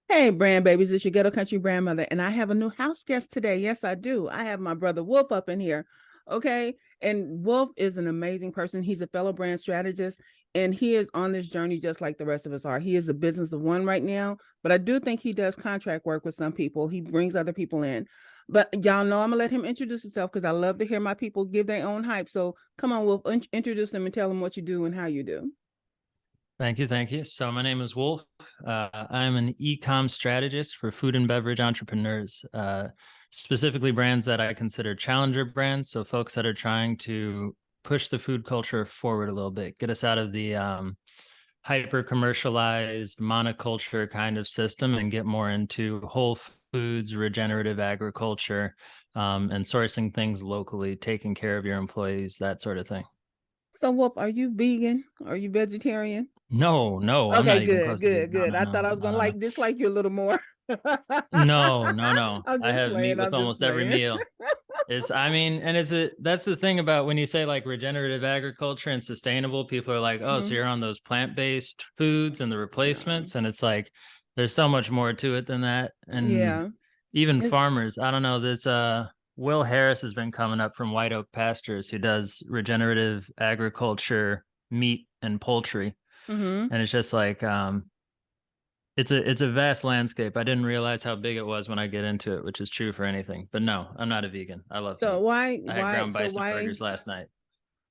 Hey, brand babies, it's your ghetto country grandmother, and I have a new house guest today. Yes, I do. I have my brother Wolf up in here. Okay. And Wolf is an amazing person. He's a fellow brand strategist, and he is on this journey just like the rest of us are. He is a business of one right now, but I do think he does contract work with some people. He brings other people in. But y'all know I'm gonna let him introduce himself because I love to hear my people give their own hype. So come on, Wolf, introduce him and tell him what you do and how you do. Thank you. Thank you. So my name is Wolf. I'm an e-com strategist for food and beverage entrepreneurs, specifically brands that I consider challenger brands. So folks that are trying to push the food culture forward a little bit, get us out of the hyper commercialized monoculture kind of system and get more into whole foods, regenerative agriculture, and sourcing things locally, taking care of your employees, that sort of thing. So, Wolf, are you vegan? Are you vegetarian? No, no, I'm Okay, not even good, close to good, vegan. No, good. no, I thought no, I was no, gonna no, no. dislike you a little more. No, no, no. I'm I just have meat playing. with I'm just almost every playing. meal. And that's the thing about when you say like regenerative agriculture and sustainable, people are like, oh, so Mhm. you're on those plant-based foods and the No. replacements. And it's like, there's so much more to it than that. And Yeah. even It's, farmers, I don't know, Will Harris has been coming up from White Oak Pastures, who does regenerative agriculture, meat and poultry. mhm. And it's just like, it's a vast landscape. I didn't realize how big it was when I get into it, which is true for anything. But no, I'm not a vegan. I love So meat. why I had why ground so bison why burgers last night.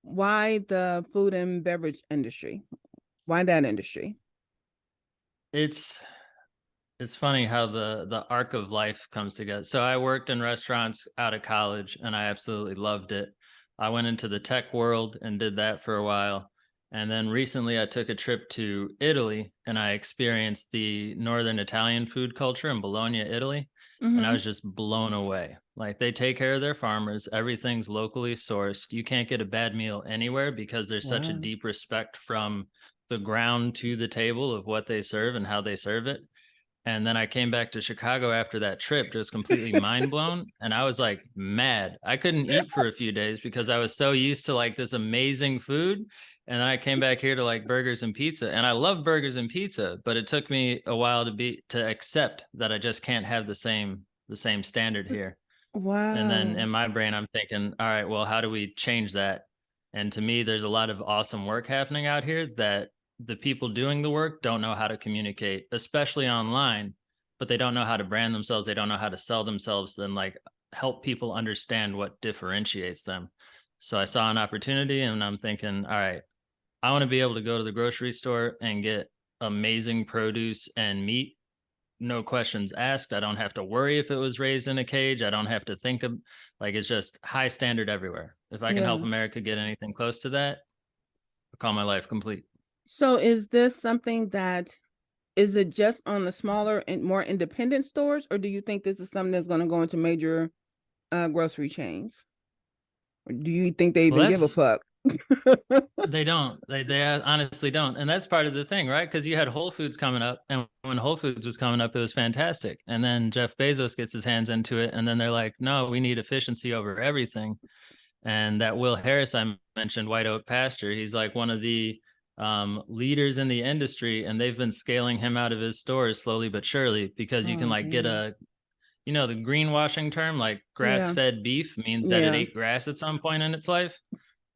why the food and beverage industry? Why that industry? It's it's funny how the arc of life comes together. So I worked in restaurants out of college and I absolutely loved it. I went into the tech world and did that for a while. And then recently I took a trip to Italy and I experienced the northern Italian food culture in Bologna, Italy. And I Mhm. was just blown away. Like they take care of their farmers, everything's locally sourced. You can't get a bad meal anywhere because there's such a Wow. deep respect from the ground to the table of what they serve and how they serve it. And then I came back to Chicago after that trip, just completely mind blown. And I was like mad. I couldn't eat for a few days because I was so used to like this amazing food. And then I came back here to like burgers and pizza. And I love burgers and pizza, but it took me a while to accept that I just can't have the same standard here. And then Wow. in my brain, I'm thinking, all right, well, how do we change that? And to me, there's a lot of awesome work happening out here that the people doing the work don't know how to communicate, especially online, but they don't know how to brand themselves. They don't know how to sell themselves and like help people understand what differentiates them. So I saw an opportunity and I'm thinking, all right, I want to be able to go to the grocery store and get amazing produce and meat, no questions asked. I don't have to worry if it was raised in a cage. I don't have to think of like it's just high standard everywhere. If I can help Yeah. America get anything close to that, I call my life complete. So is this something that is it just on the smaller and more independent stores, or do you think this is something that's going to go into major grocery chains? Or do you think they Well, even give a that's fuck? they don't. They honestly don't. And that's part of the thing, right? Because you had Whole Foods coming up, and when Whole Foods was coming up, it was fantastic. And then Jeff Bezos gets his hands into it, and then they're like, "No, we need efficiency over everything." And that Will Harris I mentioned, White Oak Pasture, he's like one of the leaders in the industry, and they've been scaling him out of his stores slowly but surely because you can Oh like get man. the greenwashing term, like grass Yeah. fed beef means that it Yeah. ate grass at some point in its life.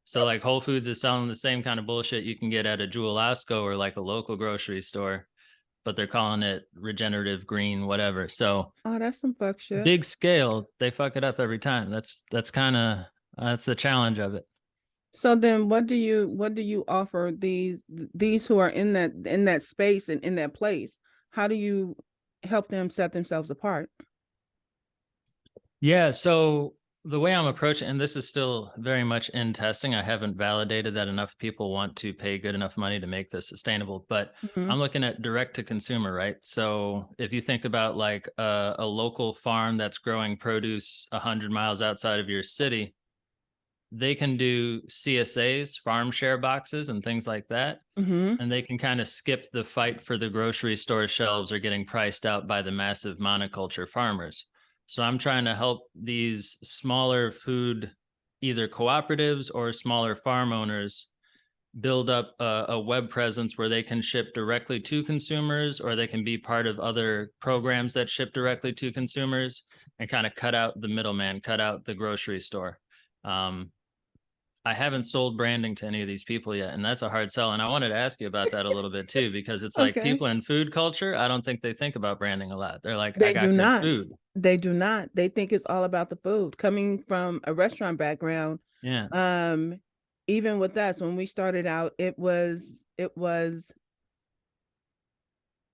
So like Whole Foods is selling the same kind of bullshit you can get at a Jewel Osco or like a local grocery store, but they're calling it regenerative green, whatever. So Oh, that's some fuck shit. big scale, they fuck it up every time. That's kind of that's the challenge of it. So then what do you offer these who are in that space and in that place? How do you help them set themselves apart? Yeah, so the way I'm approaching, and this is still very much in testing, I haven't validated that enough people want to pay good enough money to make this sustainable, but Mhm. I'm looking at direct to consumer, right? So if you think about like a local farm that's growing produce 100 miles outside of your city, they can do CSAs, farm share boxes, and things like that. Mhm. And they can kind of skip the fight for the grocery store shelves or getting priced out by the massive monoculture farmers. So I'm trying to help these smaller food, either cooperatives or smaller farm owners, build up a web presence where they can ship directly to consumers, or they can be part of other programs that ship directly to consumers, and kind of cut out the middleman, cut out the grocery store. Um, I haven't sold branding to any of these people yet, and that's a hard sell. And I wanted to ask you about that a little bit too, because it's like Okay. people in food culture, I don't think they think about branding a lot. They're like, I They do got good not. food. They do not. They think it's all about the food. Coming from a restaurant background, Yeah. um, even with us, when we started out, it was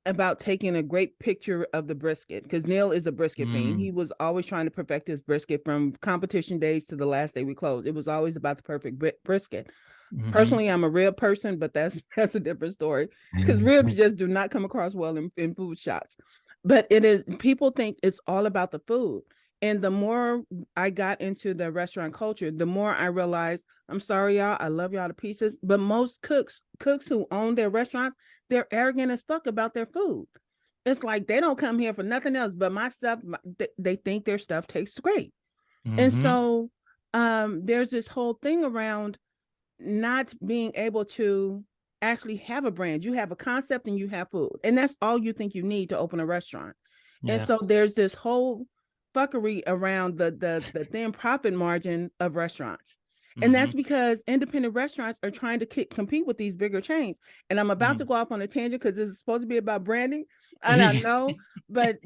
about taking a great picture of the brisket, because Neil is a brisket fiend. Mm, He was always trying to perfect his brisket from competition days to the last day we closed. It was always about the perfect brisket. mhm. Personally, I'm a rib person, but that's a different story, because ribs just do not come across well in food shots. But it is, people think it's all about the food. And the more I got into the restaurant culture, the more I realized, I'm sorry, y'all, I love y'all to pieces, but most cooks who own their restaurants, they're arrogant as fuck about their food. It's like they don't come here for nothing else but my stuff. They think their stuff tastes great. And Mhm. so there's this whole thing around not being able to actually have a brand. You have a concept and you have food, and that's all you think you need to open a restaurant. And Yeah. so there's this whole fuckery around the thin profit margin of restaurants. And that's Mhm. because independent restaurants are trying to compete with these bigger chains. And I'm about to Mm. go off on a tangent because this is supposed to be about branding. And I know, but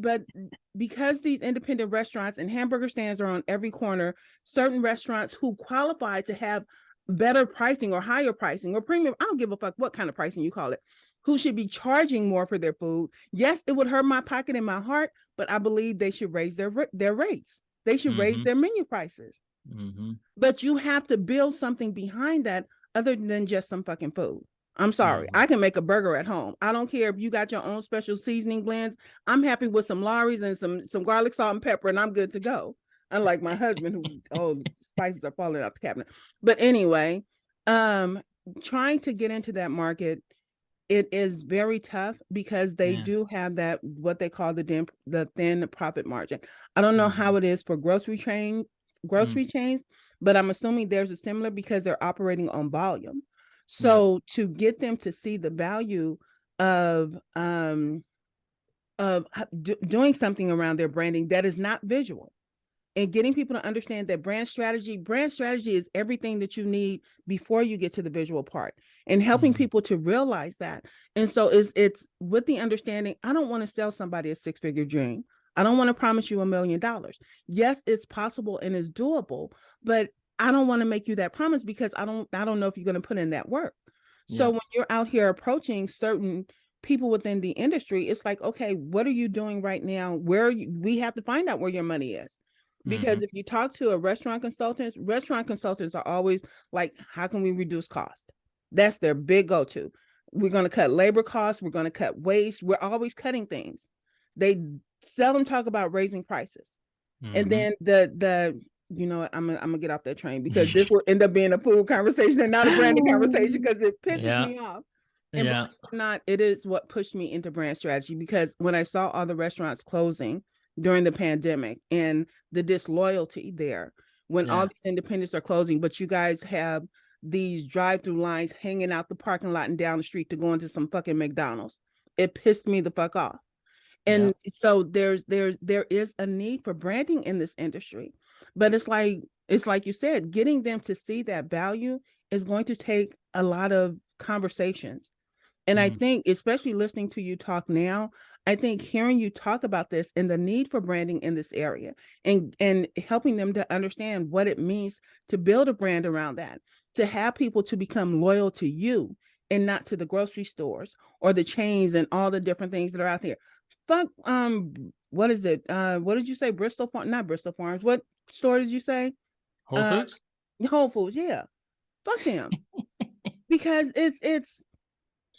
because these independent restaurants and hamburger stands are on every corner, certain restaurants who qualify to have better pricing or higher pricing or premium, I don't give a fuck what kind of pricing you call it, who should be charging more for their food. Yes, it would hurt my pocket and my heart, but I believe they should raise their rates. They should raise Mhm. their menu prices. Mhm. But you have to build something behind that other than just some fucking food. I'm sorry. Mhm. I can make a burger at home. I don't care if you got your own special seasoning blends. I'm happy with some Lawry's and some garlic, salt, and pepper, and I'm good to go. Unlike my husband, who, oh, spices are falling out the cabinet. But anyway, um, trying to get into that market, it is very tough because they Yeah. do have that, what they call the thin profit margin. I don't know how Mhm. it is for Mm. grocery chains, but I'm assuming there's a similar because they're operating on volume. Yep. So to get them to see the value of doing something around their branding that is not visual, and getting people to understand that brand strategy is everything that you need before you get to the visual part, and helping Mhm. people to realize that. And so it's with the understanding, I don't want to sell somebody a six-figure dream. I don't want to promise you $1 million. Yes, it's possible and it's doable, but I don't want to make you that promise because I don't know if you're going to put in that work. So Yep. when you're out here approaching certain people within the industry, it's like, okay, what are you doing right now? We have to find out where your money is. Because Mhm. if you talk to a restaurant consultants are always like, how can we reduce cost? That's their big go-to. We're going to cut labor costs. We're going to cut waste. We're always cutting things. They seldom talk about raising prices. And Mhm. then I'm gonna get off that train because this will end up being a food conversation and not a branding conversation because it pisses Yeah. me off. And believe Yeah. it or not, it is what pushed me into brand strategy, because when I saw all the restaurants closing during the pandemic and the disloyalty there, when all Yeah. these independents are closing, but you guys have these drive-through lines hanging out the parking lot and down the street to go into some fucking McDonald's, it pissed me the fuck off. And Yep. so there is a need for branding in this industry, but it's like you said, getting them to see that value is going to take a lot of conversations. And I Mm. think, especially listening to you talk now, I think hearing you talk about this and the need for branding in this area, and helping them to understand what it means to build a brand around that, to have people to become loyal to you and not to the grocery stores or the chains and all the different things that are out there. Fuck, what is it? What did you say? Bristol Farm, not Bristol Farms. What store did you say? Whole Uh, Foods? Whole Foods. Yeah, fuck them, because it's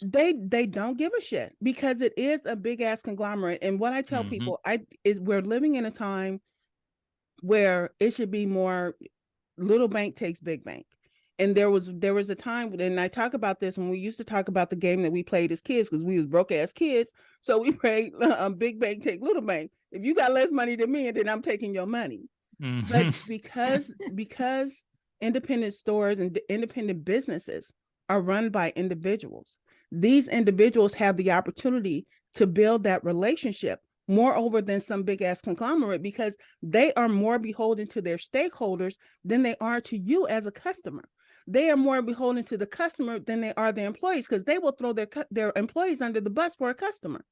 they don't give a shit, because it is a big ass conglomerate. And what I tell Mhm. people, I is we're living in a time where it should be more little bank takes big bank. And there was a time, and I talk about this when we used to talk about the game that we played as kids, because we was broke ass kids. So we played big bank take little bank. If you got less money than me, then I'm taking your money. But Mhm. because independent stores and independent businesses are run by individuals. These individuals have the opportunity to build that relationship moreover than some big ass conglomerate, because they are more beholden to their stakeholders than they are to you as a customer. They are more beholden to the customer than they are the employees, because they will throw their employees under the bus for a customer,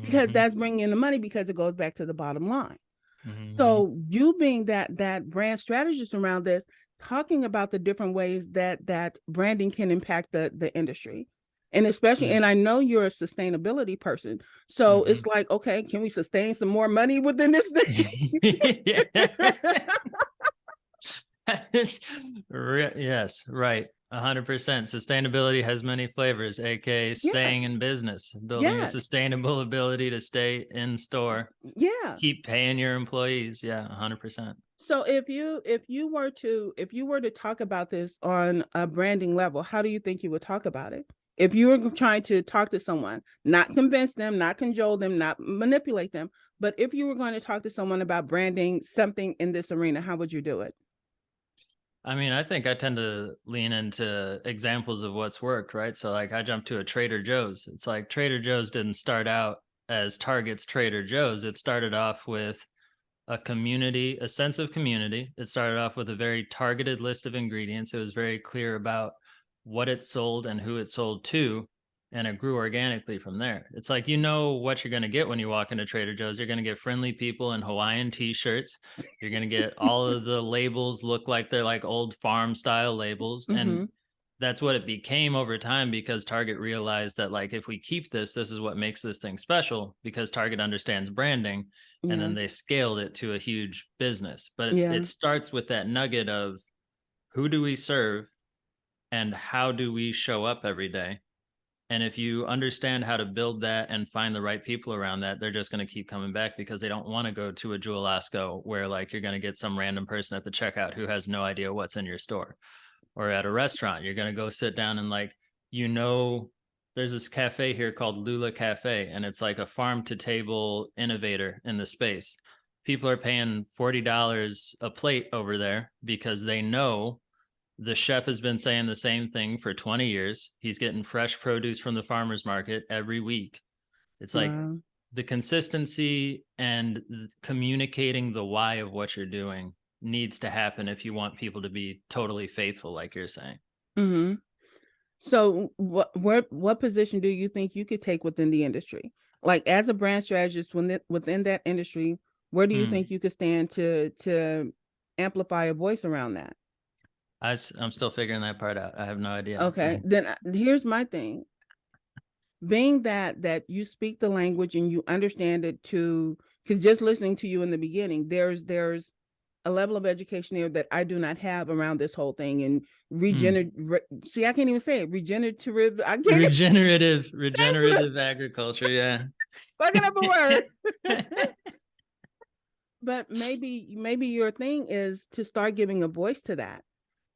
because Hmm. that's bringing in the money, because it goes back to the bottom line. Hmm. So you being that brand strategist around this, talking about the different ways that branding can impact the industry. And especially, Yeah. and I know you're a sustainability person. So Hmm. it's like, okay, can we sustain some more money within this thing? Yeah. It's yes, right. 100%. Sustainability has many flavors, aka staying Yes. in business, building the Yes. sustainable ability to stay in store, Yeah. keep paying your employees. Yeah, 100%. So if you were to talk about this on a branding level, how do you think you would talk about it? If you were trying to talk to someone, not convince them, not cajole them, not manipulate them, but if you were going to talk to someone about branding something in this arena, how would you do it? I mean, I think I tend to lean into examples of what's worked, right? So, like, I jumped to a Trader Joe's. It's like Trader Joe's didn't start out as Target's Trader Joe's. It started off with a community, a sense of community. It started off with a very targeted list of ingredients. It was very clear about what it sold and who it sold to, and it grew organically from there. It's like you know what you're going to get when you walk into Trader Joe's. You're going to get friendly people in Hawaiian t-shirts. You're going to get all of the labels look like they're like old farm style labels, and Mm-hmm. that's what it became over time because Target realized that like if we keep this is what makes this thing special because Target understands branding, and Yeah. then they scaled it to a huge business. But Yeah. it starts with that nugget of who do we serve and how do we show up every day? And if you understand how to build that and find the right people around that, they're just going to keep coming back because they don't want to go to a Jewel-Osco where like you're going to get some random person at the checkout who has no idea what's in your store. Or at a restaurant, you're going to go sit down and like, you know, there's this cafe here called Lula Cafe, and it's like a farm to table innovator in the space. People are paying $40 a plate over there because they know the chef has been saying the same thing for 20 years. He's getting fresh produce from the farmer's market every week. It's like Wow. the consistency and communicating the why of what you're doing needs to happen if you want people to be totally faithful, like you're saying. Mm-hmm. So what position do you think you could take within the industry? Like as a brand strategist within that industry, where do you Hmm. think you could stand to amplify a voice around that? I'm still figuring that part out. I have no idea. Okay, then here's my thing. Being that you speak the language and you understand it, to because just listening to you in the beginning, there's a level of education there that I do not have around this whole thing. And Hmm. see, I can't even say it. Regenerative. I can't even Regenerative agriculture. Yeah. fucking up a word. But maybe your thing is to start giving a voice to that.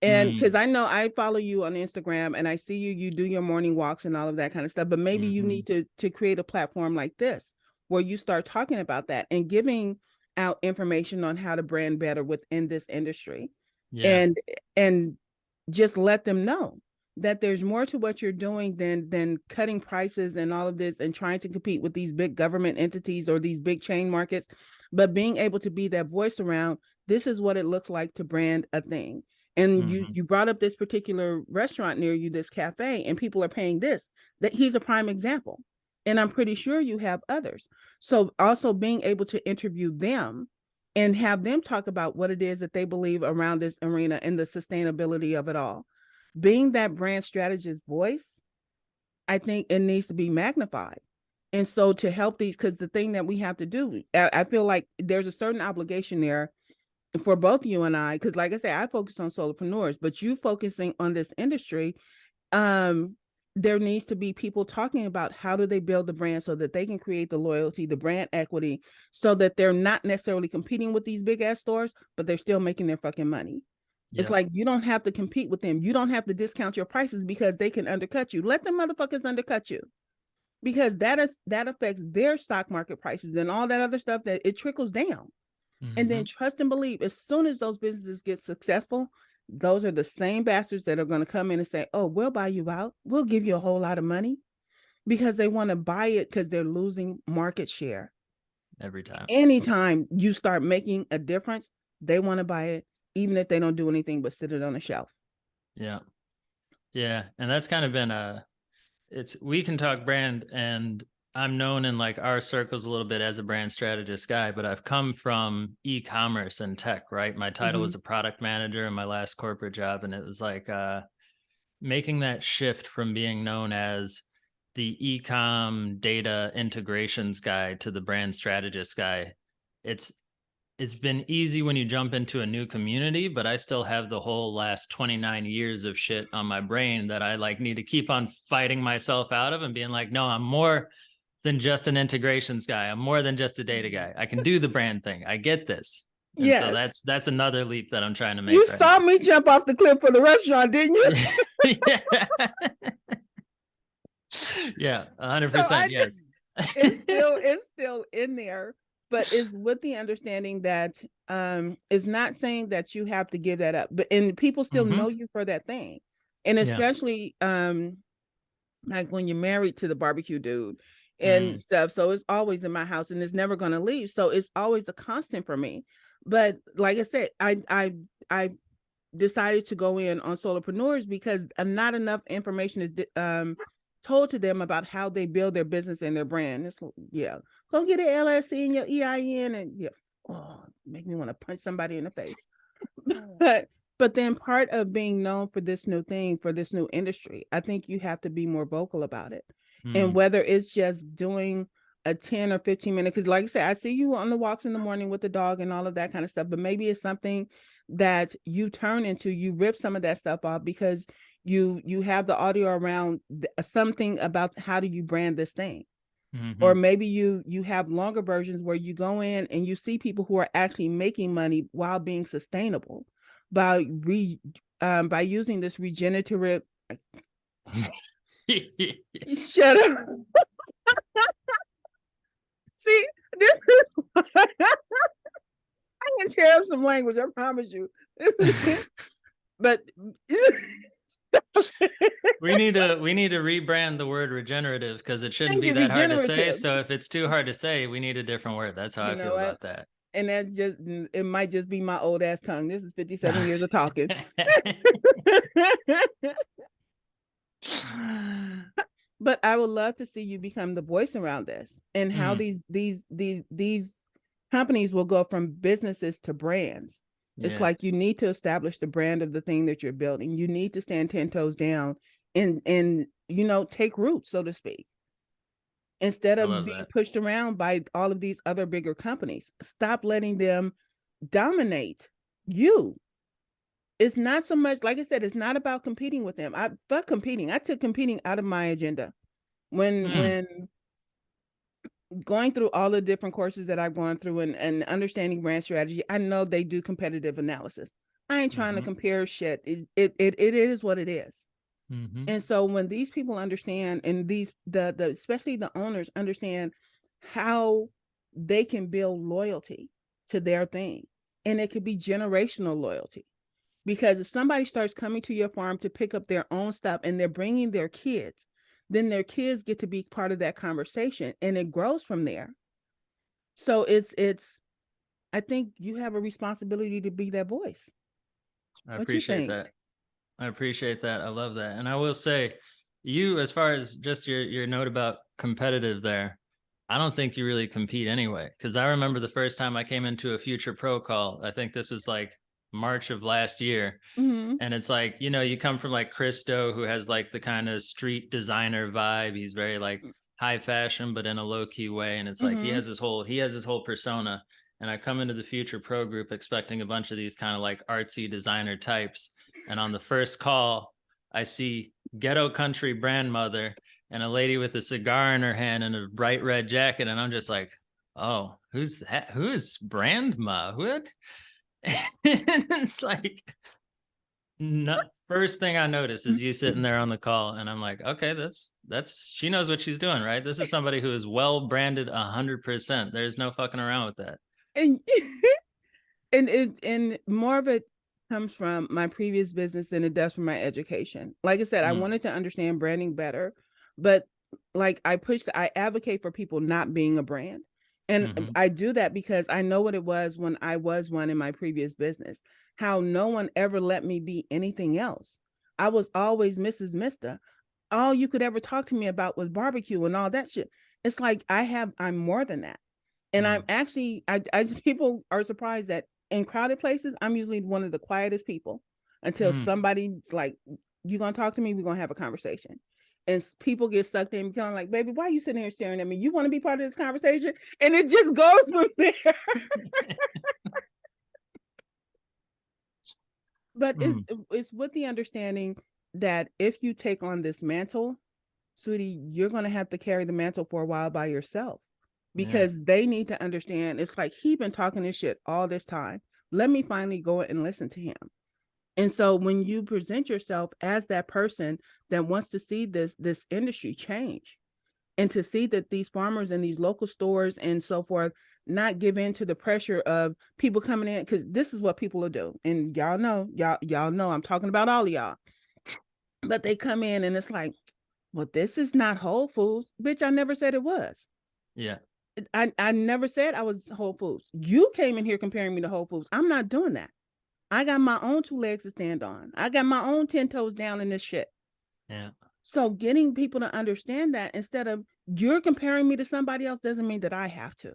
And because Mm. I know I follow you on Instagram and I see you do your morning walks and all of that kind of stuff, but maybe you Hmm. need to create a platform like this where you start talking about that and giving out information on how to brand better within this industry, Yeah. and and just let them know that there's more to what you're doing than cutting prices and all of this and trying to compete with these big government entities or these big chain markets, but being able to be that voice around, this is what it looks like to brand a thing. And you Hmm. you brought up this particular restaurant near you, this cafe, and people are paying this. That he's a prime example. And I'm pretty sure you have others. So also being able to interview them and have them talk about what it is that they believe around this arena and the sustainability of it all. Being that brand strategist voice, I think it needs to be magnified. And so to help these, because the thing that we have to do, I feel like there's a certain obligation there for both you and I, because like I said, I focus on solopreneurs, but you focusing on this industry, um, there needs to be people talking about how do they build the brand so that they can create the loyalty, the brand equity, so that they're not necessarily competing with these big ass stores, but they're still making their fucking money. It's Yep. like you don't have to compete with them. You don't have to discount your prices because they can undercut you. Let them motherfuckers undercut you, because that affects their stock market prices and all that other stuff, that it trickles down. And then Hmm. trust and believe, as soon as those businesses get successful, those are the same bastards that are going to come in and say, oh, we'll buy you out. We'll give you a whole lot of money, because they want to buy it because they're losing market share. Every time. Anytime you start making a difference, they want to buy it, even if they don't do anything but sit it on the shelf. Yeah. Yeah. And that's kind of been we can talk brand, and I'm known in like our circles a little bit as a brand strategist guy, but I've come from e-commerce and tech, right? My title was a product manager in my last corporate job. And it was like, making that shift from being known as the e-com data integrations guy to the brand strategist guy. It's it's been easy when you jump into a new community, but I still have the whole last 29 years of shit on my brain that I like need to keep on fighting myself out of and being like, no, I'm more than just an integrations guy. I'm more than just a data guy. I can do the brand thing. I get this. And so Yes. that's another leap that I'm trying to make You right saw now. me jump off the cliff for the restaurant, didn't you? Yeah. Yeah, So 100%. Yes. it's still in there, but it's with the understanding that is not saying that you have to give that up, but and people still know you for that thing. And Yeah. especially like when you're married to the barbecue dude and stuff. So it's always in my house and it's never going to leave. So it's always a constant for me. But like I said, I decided to go in on solopreneurs because not enough information is told to them about how they build their business and their brand. It's go get an LLC and your EIN, and make me want to punch somebody in the face. but then part of being known for this new thing, for this new industry, I think you have to be more vocal about it. And whether it's just doing a 10 or 15 minute, because like I said, I see you on the walks in the morning with the dog and all of that kind of stuff, but maybe it's something that you turn into, you rip some of that stuff off because you have the audio around something about how do you brand this thing. Or maybe you have longer versions where you go in and you see people who are actually making money while being sustainable by using this regenerative. Shut up. See, this is I can tear up some language, I promise you. But we need to rebrand the word regenerative because it shouldn't be that hard to say. So if it's too hard to say, we need a different word. That's how I feel about that. And that's just, it might just be my old ass tongue. This is 57 years of talking. But I would love to see you become the voice around this and how these companies will go from businesses to brands. It's like you need to establish the brand of the thing that you're building. You need to stand 10 toes down and take root, so to speak. Instead of being pushed around by all of these other bigger companies. Stop letting them dominate you. It's not so much, like I said, it's not about competing with them. Fuck competing. I took competing out of my agenda. When going through all the different courses that I've gone through and understanding brand strategy, I know they do competitive analysis. I ain't trying to compare shit. It is what it is. And so when these people understand, and the especially the owners understand how they can build loyalty to their thing, and it could be generational loyalty. Because if somebody starts coming to your farm to pick up their own stuff and they're bringing their kids, then their kids get to be part of that conversation and it grows from there. So it's I think you have a responsibility to be that voice. I appreciate that. I love that. And I will say, you, as far as just your note about competitive there, I don't think you really compete anyway. Because I remember the first time I came into a Future Pro call, I think this was like March of last year. And it's like, you come from like Christo, who has like the kind of street designer vibe. He's very like high fashion, but in a low key way. And it's like, he has his whole persona. And I come into the Future Pro group expecting a bunch of these kind of like artsy designer types. And on the first call, I see ghetto country brand mother and a lady with a cigar in her hand and a bright red jacket. And I'm just like, oh, who's that? Who is Brandma? What? And it's like, no, first thing I notice is you sitting there on the call, and I'm like, okay, that's she knows what she's doing, right? This is somebody who is well branded 100%. There's no fucking around with that. And and more of it, comes from my previous business than it does from my education. Like I said, I wanted to understand branding better, but like I advocate for people not being a brand. And I do that because I know what it was when I was one in my previous business, how no one ever let me be anything else. I was always Mrs. Mister. All you could ever talk to me about was barbecue and all that shit. It's like I'm more than that. And I'm actually, people are surprised that in crowded places, I'm usually one of the quietest people until somebody's like, "You gonna talk to me? We're gonna have a conversation." And people get sucked in, become like, "Baby, why are you sitting here staring at me? You want to be part of this conversation?" And it just goes from there. But it's with the understanding that if you take on this mantle, sweetie, you're gonna have to carry the mantle for a while by yourself. Because they need to understand, it's like he been talking this shit all this time. Let me finally go and listen to him. And so when you present yourself as that person that wants to see this industry change, and to see that these farmers and these local stores and so forth not give in to the pressure of people coming in, because this is what people will do. And y'all know I'm talking about all of y'all. But they come in and it's like, well, this is not Whole Foods. Bitch, I never said it was. Yeah. I never said I was Whole Foods. You came in here comparing me to Whole Foods. I'm not doing that. I got my own 2 legs to stand on. I got my own 10 toes down in this shit. Yeah. So getting people to understand that instead of you're comparing me to somebody else doesn't mean that I have to.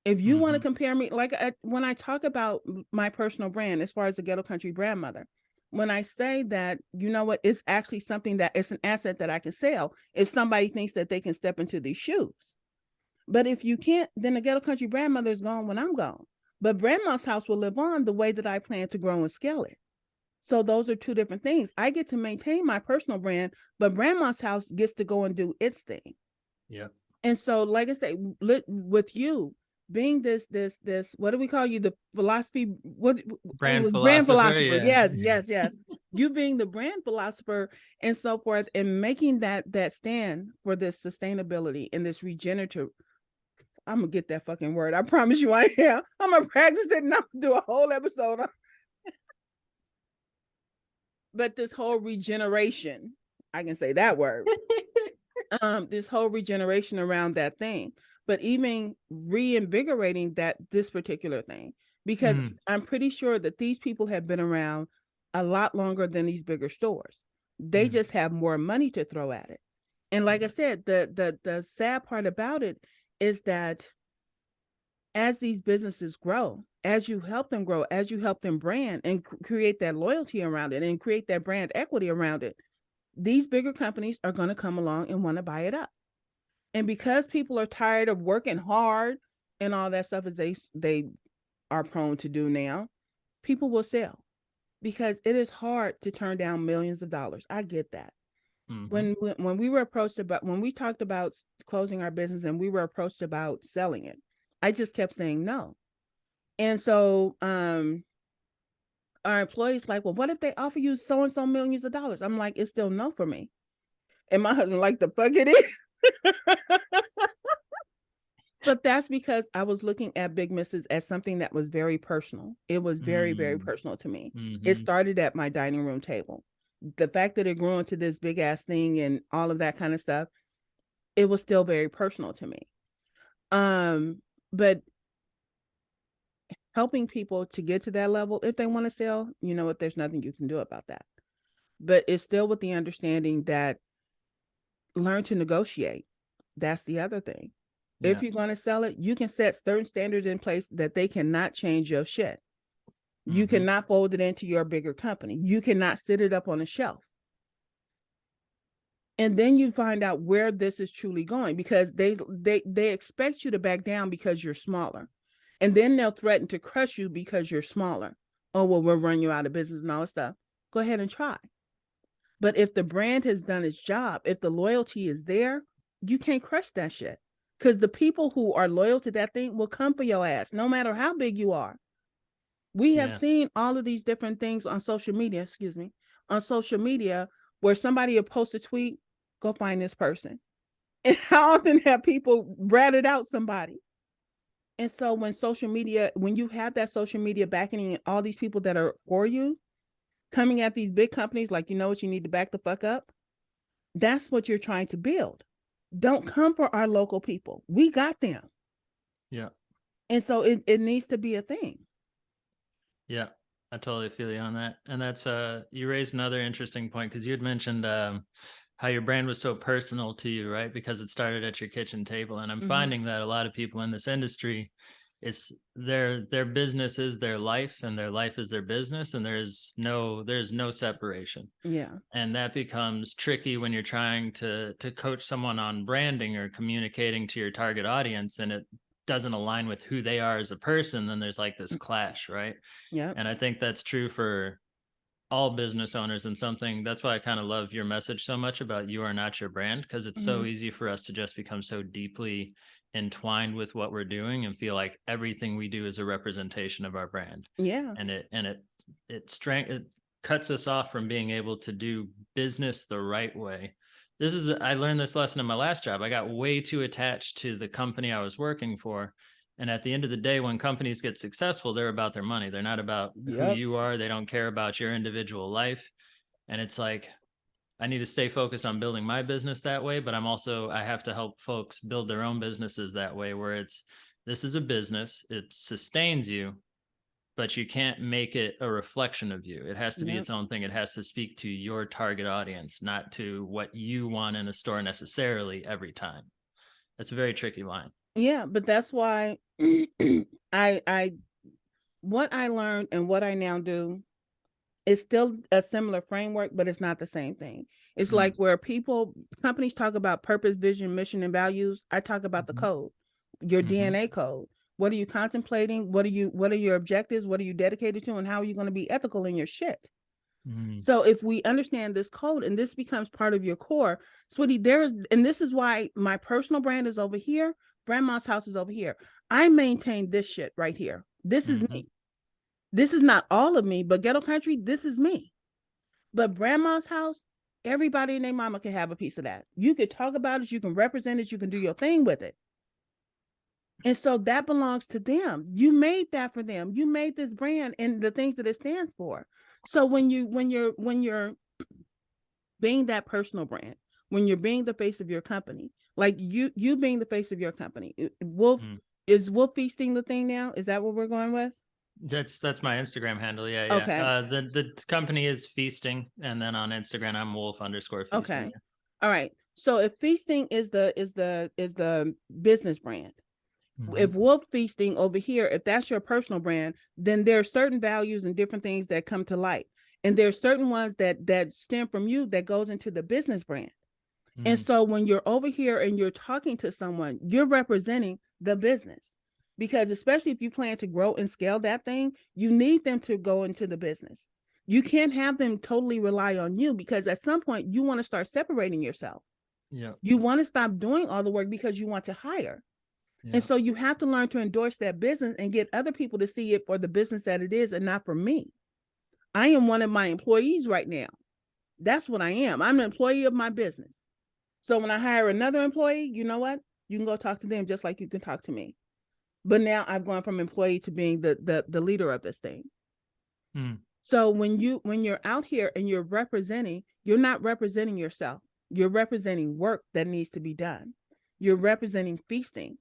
If you want to compare me, like when I talk about my personal brand, as far as the Ghetto Country brand mother, when I say that, you know what, it's actually something that it's an asset that I can sell if somebody thinks that they can step into these shoes. But if you can't, then the Ghetto Country brand mother is gone when I'm gone. But Grandma's house will live on the way that I plan to grow and scale it. So those are 2 different things. I get to maintain my personal brand, but Grandma's house gets to go and do its thing. Yeah. And so, like I say, with you being this, what do we call you? The philosophy, Brand brand philosopher. philosopher. Yeah. Yes. You being the brand philosopher and so forth, and making that stand for this sustainability and this regenerative. I'm gonna get that fucking word. I promise you I am. I'm gonna practice it and I'm gonna do a whole episode on. But this whole regeneration, I can say that word. This whole regeneration around that thing, but even reinvigorating this particular thing, because I'm pretty sure that these people have been around a lot longer than these bigger stores. They just have more money to throw at it. And like I said, the sad part about it is that as these businesses grow, as you help them grow, as you help them brand and create that loyalty around it and create that brand equity around it, these bigger companies are going to come along and want to buy it up. And because people are tired of working hard and all that stuff as they are prone to do now, people will sell, because it is hard to turn down millions of dollars. I get that. When we were approached about, when we talked about closing our business and we were approached about selling it, I just kept saying no. And so our employees like, well, what if they offer you so and so millions of dollars? I'm like, it's still no for me. And my husband like, the fuck it is. But that's because I was looking at Big Misses as something that was very personal. It was very, very personal to me. It started at my dining room table. The fact that it grew into this big ass thing and all of that kind of stuff, it was still very personal to me. But helping people to get to that level, if they want to sell, you know what, there's nothing you can do about that. But it's still with the understanding that learn to negotiate. That's the other thing. Yeah. If you're going to sell it, you can set certain standards in place that they cannot change your shit. You cannot fold it into your bigger company. You cannot sit it up on a shelf. And then you find out where this is truly going, because they expect you to back down because you're smaller. And then they'll threaten to crush you because you're smaller. Oh, well, we'll run you out of business and all that stuff. Go ahead and try. But if the brand has done its job, if the loyalty is there, you can't crush that shit. Because the people who are loyal to that thing will come for your ass, no matter how big you are. We have seen all of these different things on social media, where somebody will post a tweet, go find this person. And how often have people ratted out somebody? And so when you have that social media backing and all these people that are for you coming at these big companies, like, you know what, you need to back the fuck up. That's what you're trying to build. Don't come for our local people. We got them. Yeah. And so it needs to be a thing. Yeah. I totally feel you on that. And that's you raised another interesting point because you had mentioned how your brand was so personal to you, right? Because it started at your kitchen table. And I'm Mm-hmm. finding that a lot of people in this industry, it's their business is their life and their life is their business, and there's no separation. Yeah. And that becomes tricky when you're trying to coach someone on branding or communicating to your target audience, and it doesn't align with who they are as a person. Then there's like this clash, right? Yeah. And I think that's true for all business owners, and something that's why I kind of love your message so much about you are not your brand, because it's Mm-hmm. so easy for us to just become so deeply entwined with what we're doing and feel like everything we do is a representation of our brand. Yeah. And it cuts us off from being able to do business the right way. I learned this lesson in my last job. I got way too attached to the company I was working for. And at the end of the day, when companies get successful, they're about their money. They're not about who Yep. you are. They don't care about your individual life. And it's like, I need to stay focused on building my business that way, but I have to help folks build their own businesses that way, where this is a business, it sustains you, but you can't make it a reflection of you. It has to be Yep. its own thing. It has to speak to your target audience, not to what you want in a store necessarily every time. That's a very tricky line. Yeah, but that's why I what I learned and what I now do is still a similar framework, but it's not the same thing. It's like Mm. where companies talk about purpose, vision, mission, and values. I talk about the Mhm. code, your Mhm. DNA code. What are you contemplating? What are your objectives? What are you dedicated to? And how are you going to be ethical in your shit? Mhm. So if we understand this code and this becomes part of your core, sweetie, and this is why my personal brand is over here, grandma's house is over here. I maintain this shit right here. This is Mhm. me. This is not all of me, but ghetto country, this is me. But grandma's house, everybody and their mama can have a piece of that. You can talk about it, you can represent it, you can do your thing with it. And so that belongs to them. You made that for them. You made this brand and the things that it stands for. So when you're being that personal brand, when you're being the face of your company, like you being the face of your company, Mm. is Wolf Feasting the thing now? Is that what we're going with? That's my Instagram handle. Yeah, yeah. Okay. The company is Feasting, and then on Instagram I'm Wolf_Feasting. Okay. All right. So if Feasting is the business brand, Yeah. if Mhm. Wolf Feasting over here, if that's your personal brand, then there are certain values and different things that come to light. And there are certain ones that stem from you that goes into the business brand. And Mhm. so when you're over here and you're talking to someone, you're representing the business. Because especially if you plan to grow and scale that thing, you need them to go into the business. You can't have them totally rely on you, because at some point you want to start separating yourself. Yeah. You want to stop doing all the work because you want to hire. And Yeah. so you have to learn to endorse that business and get other people to see it for the business that it is and not for me. I am one of my employees right now. That's what I am. I'm an employee of my business. So when I hire another employee, you know what? You can go talk to them just like you can talk to me. But now I've gone from employee to being the leader of this thing. Mm. So when you're out here and you're representing, you're not representing yourself. You're representing work that needs to be done. You're representing feasting.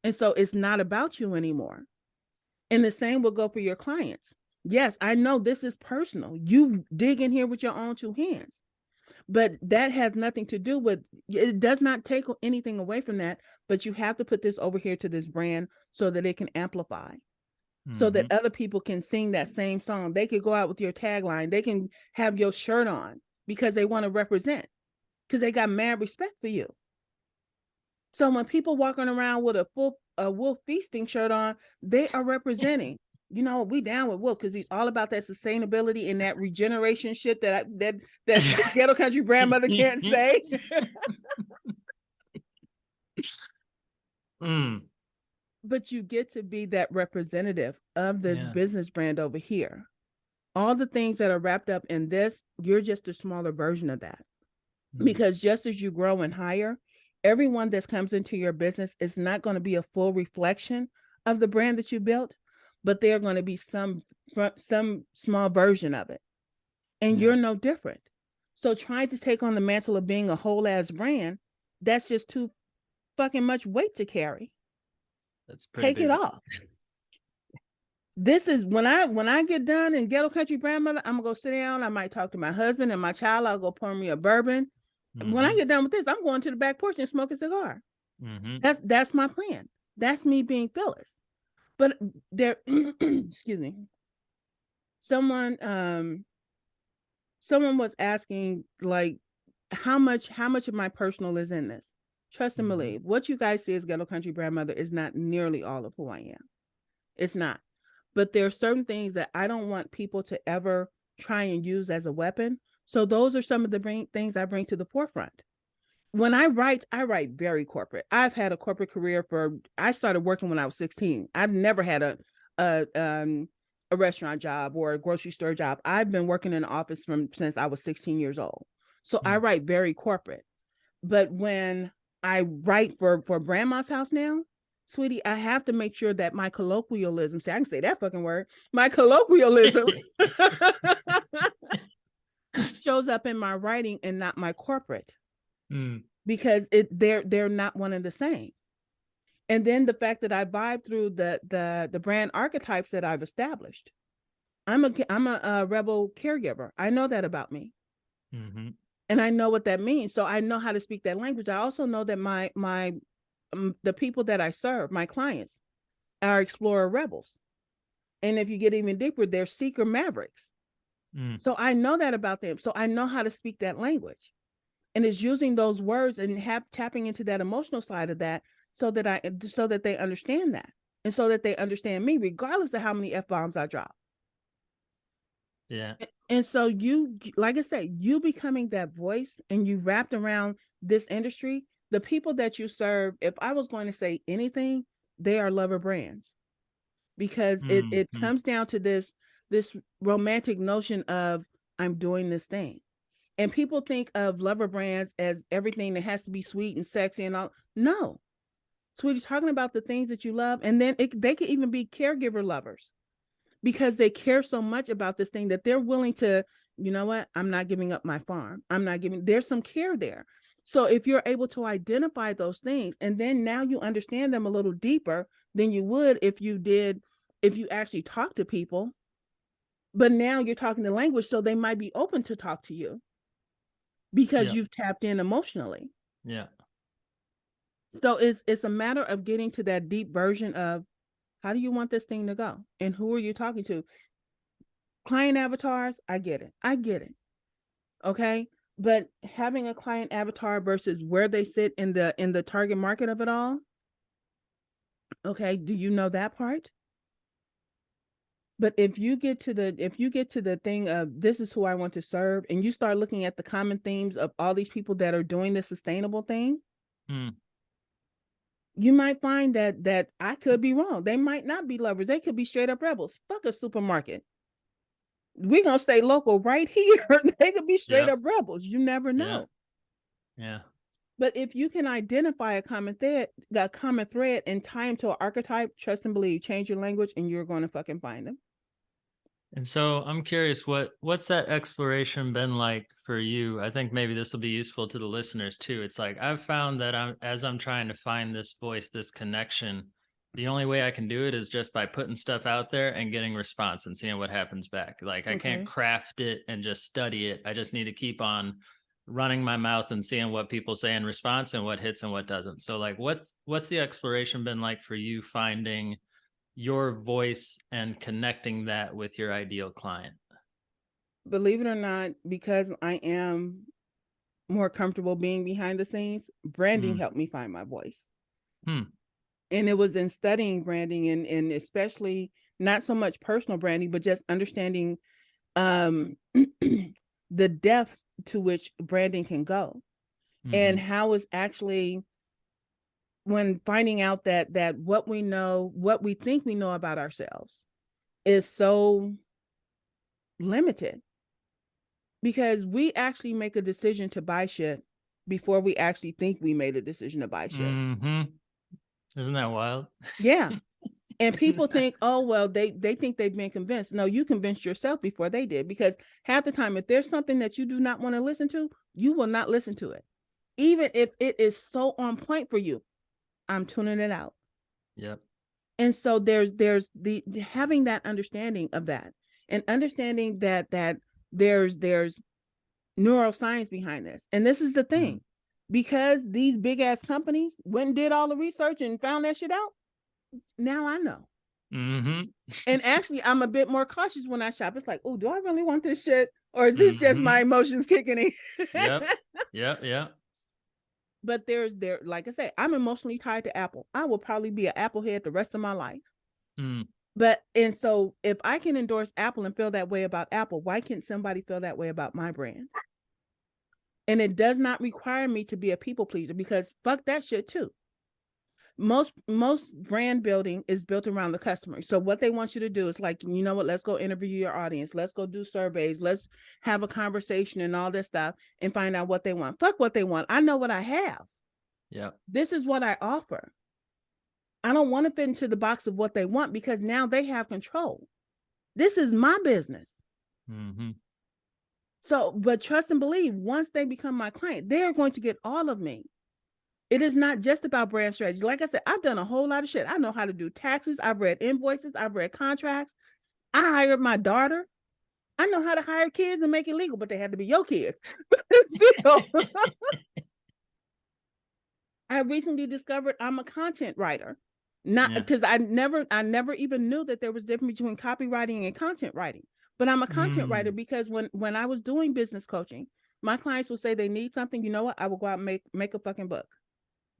And so it's not about you anymore. And the same will go for your clients. Yes, I know this is personal. You dig in here with your own two hands, but that has nothing to do with it. Does not take anything away from that, but you have to put this over here to this brand so that it can amplify, so that Mhm. other people can sing that same song. They could go out with your tagline, they can have your shirt on because they want to represent, because they got mad respect for you. So when people walking around with a Wolf Feasting shirt on, they are representing. You know, we down with Wolf because he's all about that sustainability and that regeneration shit that ghetto country grandmother can't say. Mm. But you get to be that representative of this Yeah. business brand over here. All the things that are wrapped up in this, you're just a smaller version of that. Mm. Because just as you grow and hire, everyone that comes into your business is not going to be a full reflection of the brand that you built, but they're going to be some small version of it. And Yeah. you're no different. So trying to take on the mantle of being a whole ass brand, that's just too fucking much weight to carry. That's pretty Take it big. off. This is when I get done in Ghetto Country Grandmother, I'm gonna go sit down. I might talk to my husband and my child. I'll go pour me a bourbon. When I Mm-hmm. get done with this, I'm going to the back porch and smoke a cigar. Mm-hmm. That's my plan. That's me being Phyllis. But there, excuse me. Someone someone was asking like how much of my personal is in this. Trust and Mm-hmm. believe. What you guys see as Ghetto Country Grandmother is not nearly all of who I am. It's not. But there are certain things that I don't want people to ever try and use as a weapon. So those are some of the things I bring to the forefront. When I write very corporate. I've had a corporate career I started working when I was 16. I've never had a um a restaurant job or a grocery store job. I've been working in the office since I was 16 years old. So I Mm. write very corporate. But when I write for Grandma's house now, sweetie, I have to make sure that my colloquialism, see, I can say that fucking word, my colloquialism shows up in my writing and not my corporate, Mm. because they're not one and the same. And then the fact that I vibe through the brand archetypes that I've established. I'm a rebel caregiver. I know that about me. Mm-hmm. And I know what that means. So I know how to speak that language. I also know that my the people that I serve, my clients, are explorer rebels. And if you get even deeper, they're seeker mavericks. Mm. So I know that about them. So I know how to speak that language. And it's using those words and tapping into that emotional side of that, so that they understand that, and so that they understand me regardless of how many f-bombs I drop. Yeah. And so you, like I said, you becoming that voice and you wrapped around this industry, the people that you serve, if I was going to say anything, they are lover brands, because it Mm-hmm. comes down to this romantic notion of I'm doing this thing. And people think of lover brands as everything that has to be sweet and sexy and all. No, sweetie, talking about the things that you love. And then they could even be caregiver lovers, because they care so much about this thing that they're willing to, you know what, I'm not giving up my farm. I'm not giving, there's some care there. So if you're able to identify those things, and then now you understand them a little deeper than you would if you actually talk to people, but now you're talking the language, so they might be open to talk to you because Yeah. you've tapped in emotionally. Yeah. So it's a matter of getting to that deep version of how do you want this thing to go and who are you talking to? Client avatars, I get it. I get it. Okay? But having a client avatar versus where they sit in the target market of it all, okay, do you know that part? But if you get to the thing of this is who I want to serve, and you start looking at the common themes of all these people that are doing this sustainable thing, Mm. you might find that I could be wrong. They might not be lovers. They could be straight up rebels. Fuck a supermarket. We're gonna stay local right here. They could be straight Yep. up rebels. You never Yeah. know. Yeah. But if you can identify a common thread and tie them to an archetype, trust and believe, change your language and you're going to fucking find them. And so I'm curious, what's that exploration been like for you? I think maybe this will be useful to the listeners too. It's like I've found that as I'm trying to find this voice, this connection, the only way I can do it is just by putting stuff out there and getting response and seeing what happens back. Like I can't Okay. craft it and just study it. I just need to keep on running my mouth and seeing what people say in response and what hits and what doesn't. So like what's the exploration been like for you finding your voice and connecting that with your ideal client? Believe it or not, because I am more comfortable being behind the scenes, branding Mm. helped me find my voice. Hmm. And it was in studying branding, and especially not so much personal branding, but just understanding um the depth to which branding can go, and Mhm. how it's actually, when finding out that what we know, what we think we know about ourselves is so limited, because we actually make a decision to buy shit before we actually think we made a decision to buy shit. Mhm. Isn't that wild? Yeah. And people think, oh, well, they think they've been convinced. No, you convinced yourself before they did, because half the time, if there's something that you do not want to listen to, you will not listen to it. Even if it is so on point for you, I'm tuning it out. Yep. And so there's the having that understanding of that, and understanding that there's neuroscience behind this. And this is the thing, because these big ass companies went and did all the research and found that shit out. Now I know. Mm-hmm. And actually, I'm a bit more cautious when I shop. It's like, oh, do I really want this shit? Or is this just my Mm-hmm. emotions kicking in? Yep. Yep. Yep. But like I say, I'm emotionally tied to Apple. I will probably be an Apple head the rest of my life. Mm. And so if I can endorse Apple and feel that way about Apple, why can't somebody feel that way about my brand? And it does not require me to be a people pleaser, because fuck that shit too. Most brand building is built around the customer. So what they want you to do is like, you know what, let's go interview your audience, let's go do surveys, let's have a conversation and all this stuff, and find out what they want. Fuck what they want. I know what I have. Yep. This is what I offer. I don't want to fit into the box of what they want, because now they have control. This is my business. Mm-hmm. So, but trust and believe, once they become my client, they are going to get all of me. It is not just about brand strategy. Like I said, I've done a whole lot of shit. I know how to do taxes. I've read invoices. I've read contracts. I hired my daughter. I know how to hire kids and make it legal, but they had to be your kids. Still, I recently discovered I'm a content writer. Not because I never even knew that there was a difference between copywriting and content writing. But I'm a content writer because when I was doing business coaching, my clients would say they need something. You know what? I will go out and make a fucking book.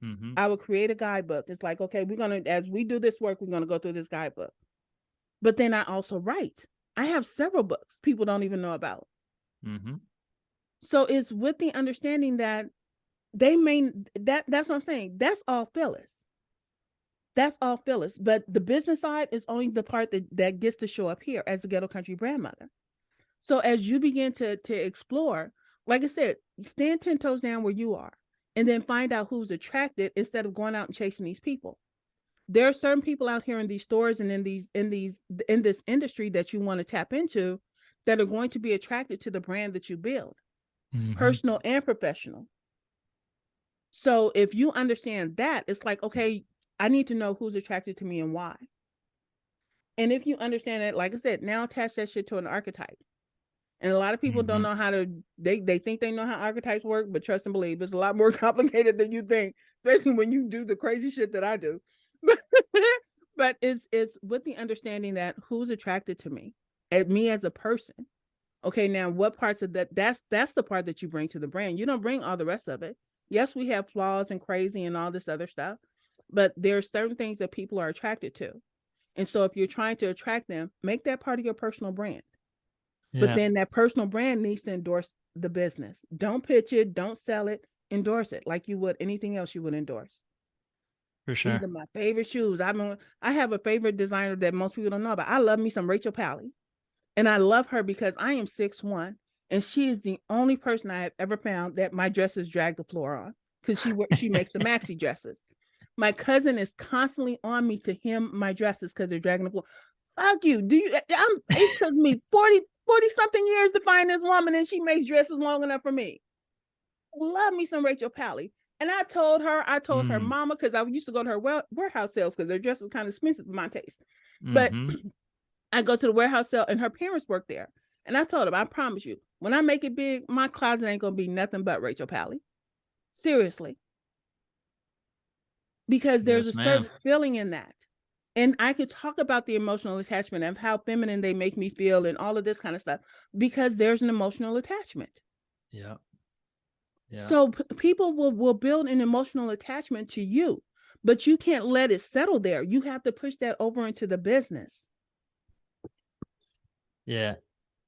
Mm-hmm. I would create a guidebook. It's like, okay, as we do this work, we're gonna go through this guidebook. But then I also write. I have several books people don't even know about. Mm-hmm. So it's with the understanding that that's what I'm saying. That's all Phyllis. That's all Phyllis. But the business side is only the part that gets to show up here as a ghetto country brand mother. So as you begin to explore, like I said, stand 10 toes down where you are, and then find out who's attracted instead of going out and chasing these people. There are certain people out here in these stores and in this industry that you want to tap into, that are going to be attracted to the brand that you build, personal and professional. So if you understand that, it's like, okay, I need to know who's attracted to me and why. And if you understand that, like I said, now attach that shit to an archetype. And a lot of people don't know how to, they think they know how archetypes work, but trust and believe, it's a lot more complicated than you think, especially when you do the crazy shit that I do. But it's with the understanding that who's attracted to me, at me as a person. Okay, now what parts of that's the part that you bring to the brand. You don't bring all the rest of it. Yes, we have flaws and crazy and all this other stuff, but there are certain things that people are attracted to. And so if you're trying to attract them, make that part of your personal brand. But then that personal brand needs to endorse the business. Don't pitch it, don't sell it, endorse it like you would anything else you would endorse. For These sure. are my favorite shoes. I have a favorite designer that most people don't know about. I love me some Rachel P.L.A.Y. And I love her because I am 6'1", and she is the only person I have ever found that my dresses drag the floor on, because she makes the maxi dresses. My cousin is constantly on me to hem my dresses because they're dragging the floor. Fuck you. It took me 40 something years to find this woman, and she makes dresses long enough for me. Love me some Rachel P.L.A.Y. And I told her mama, because I used to go to her warehouse sales because their dresses kind of expensive for my taste. But I go to the warehouse sale and her parents work there. And I told them, I promise you, when I make it big, my closet ain't going to be nothing but Rachel P.L.A.Y. Seriously. Because there's a Yes, ma'am. certain feeling in that. And I could talk about the emotional attachment of how feminine they make me feel and all of this kind of stuff, because there's an emotional attachment. Yeah. Yeah. So people will build an emotional attachment to you, but you can't let it settle there. You have to push that over into the business. Yeah.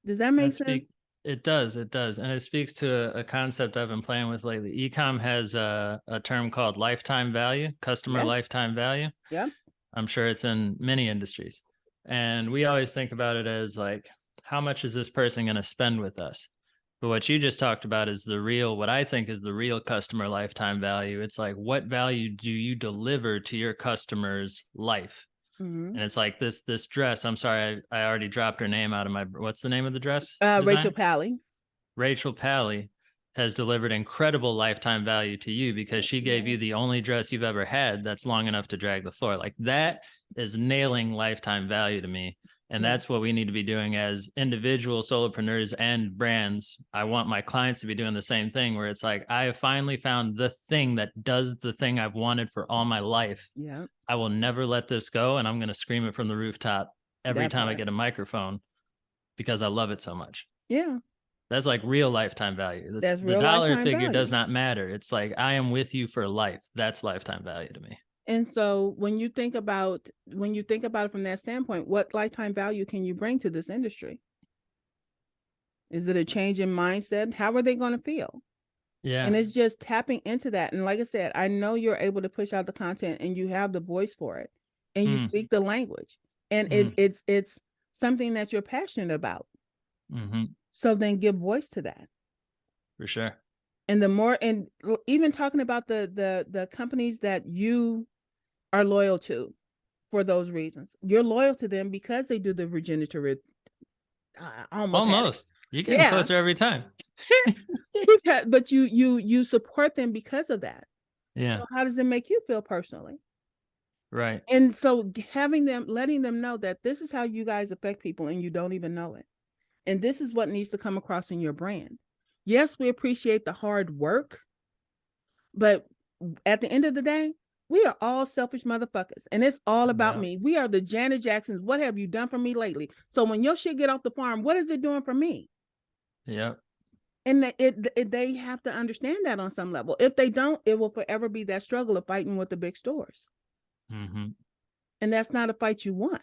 Does that make sense? It does. It does. And it speaks to a concept I've been playing with lately. E-com has a term called lifetime value, customer Yes. lifetime value. Yeah. I'm sure it's in many industries. And we always think about it as like, how much is this person going to spend with us? But what you just talked about is what I think is the real customer lifetime value. It's like, what value do you deliver to your customer's life? Mhm. And it's like this dress. I'm sorry, I already dropped her name out of my. What's the name of the dress Rachel design? Pally. Rachel Pally has delivered incredible lifetime value to you because Yes, she she gave you has. the only dress you've ever had that's long enough to drag the floor. Like that is nailing lifetime value to me. And that's what Yes. we need to be doing as individual solopreneurs and brands. I want my clients to be doing the same thing where it's like, I have finally found the thing that does the thing I've wanted for all my life. Yep. I will never let this go. And I'm going to scream it from the rooftop every That time I part. get a microphone because I love it so much. Yeah. That's like real lifetime value. That's That's the real dollar lifetime figure does value. not matter. It's like I am with you for life. That's lifetime value to me. And so when you think about it from that standpoint, what lifetime value can you bring to this industry? Is it a change in mindset? How are they going to feel? Yeah. And it's just tapping into that. And like I said, I know you're able to push out the content and you have the voice for it and you Mm, speak the language. And mm, it's something that you're passionate about. mm-hmm, So then give voice to that. for sure. And the more, and even talking about the companies that you are loyal to for those reasons, you're loyal to them because they do the regenerative. I almost had it. Almost. You're getting Yeah. closer every time. But you support them because of that. Yeah. So how does it make you feel personally? Right. And so having them, letting them know that this is how you guys affect people and you don't even know it. And this is what needs to come across in your brand. Yes, we appreciate the hard work, but at the end of the day, we are all selfish motherfuckers. And it's all about Yeah. me. We are the Janet Jacksons. What have you done for me lately? So when your shit get off the farm, what is it doing for me? Yep. And they have to understand that on some level. If they don't, it will forever be that struggle of fighting with the big stores. Mm-hmm. And that's not a fight you want.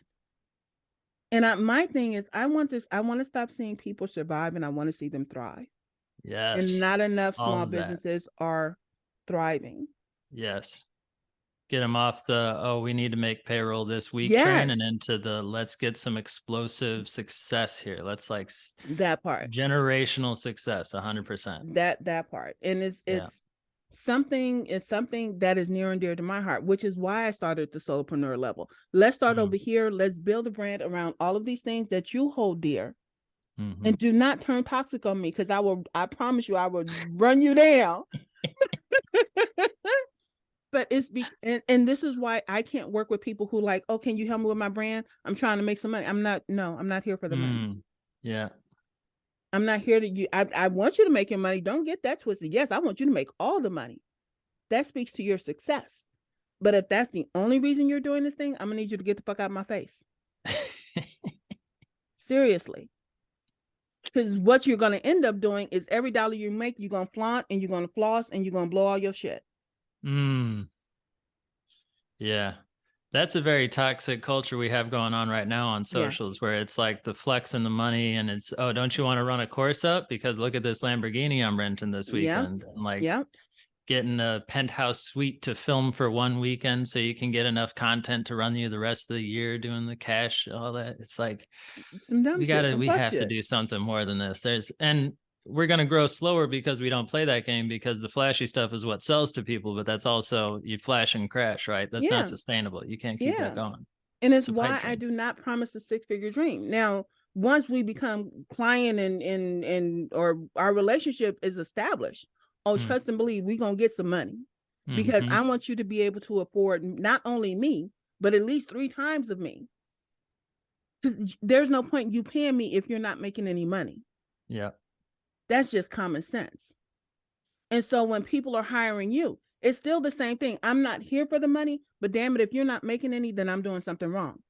And my thing is, I want to stop seeing people survive, and I want to see them thrive. And Yes. not enough All small of that. businesses are thriving. Yes. Get them off the, oh, we need to make payroll this week train and Yes, into the, let's get some explosive success here. Let's like that part. generational success, 100%. That part. And Yeah. it's something that is near and dear to my heart, which is why I started the solopreneur level. Let's start Mm, over here. Let's build a brand around all of these things that you hold dear. mm-hmm. And do not turn toxic on me, because I promise you I will run you down. But and this is why I can't work with people who like, oh, can you help me with my brand? I'm trying to make some money. I'm not here for the money. Mm, yeah. I'm not here to you. I want you to make your money. Don't get that twisted. Yes, I want you to make all the money. That speaks to your success. But if that's the only reason you're doing this thing, I'm gonna need you to get the fuck out of my face. Seriously. Because what you're gonna end up doing is every dollar you make, you're gonna flaunt and you're gonna floss and you're gonna blow all your shit. Mm, yeah. That's a very toxic culture we have going on right now on Yes. socials where it's like the flex and the money and it's, oh, don't you want to run a course up? Because look at this Lamborghini I'm renting this Yep. weekend. And like Yep. getting a penthouse suite to film for one weekend so you can get enough content to run you the rest of the year doing the cash, all that. It's like Some dumb shit, some we fuck have to shit. do something more than this. And we're going to grow slower because we don't play that game because the flashy stuff is what sells to people, but that's also you flash and crash, right? That's not Yeah. sustainable. You can't keep that Yeah. going. And it's It's a pipe why I dream. do not promise a six-figure dream. Now, once we become client and or our relationship is established, oh, Mm. trust and believe we're gonna get some money. Because Hmm. I want you to be able to afford not only me, but at least 3 times of me. Because there's no point you paying me if you're not making any money. Yeah. That's just common sense. And so when people are hiring you, it's still the same thing. I'm not here for the money, but damn it, if you're not making any, then I'm doing something wrong.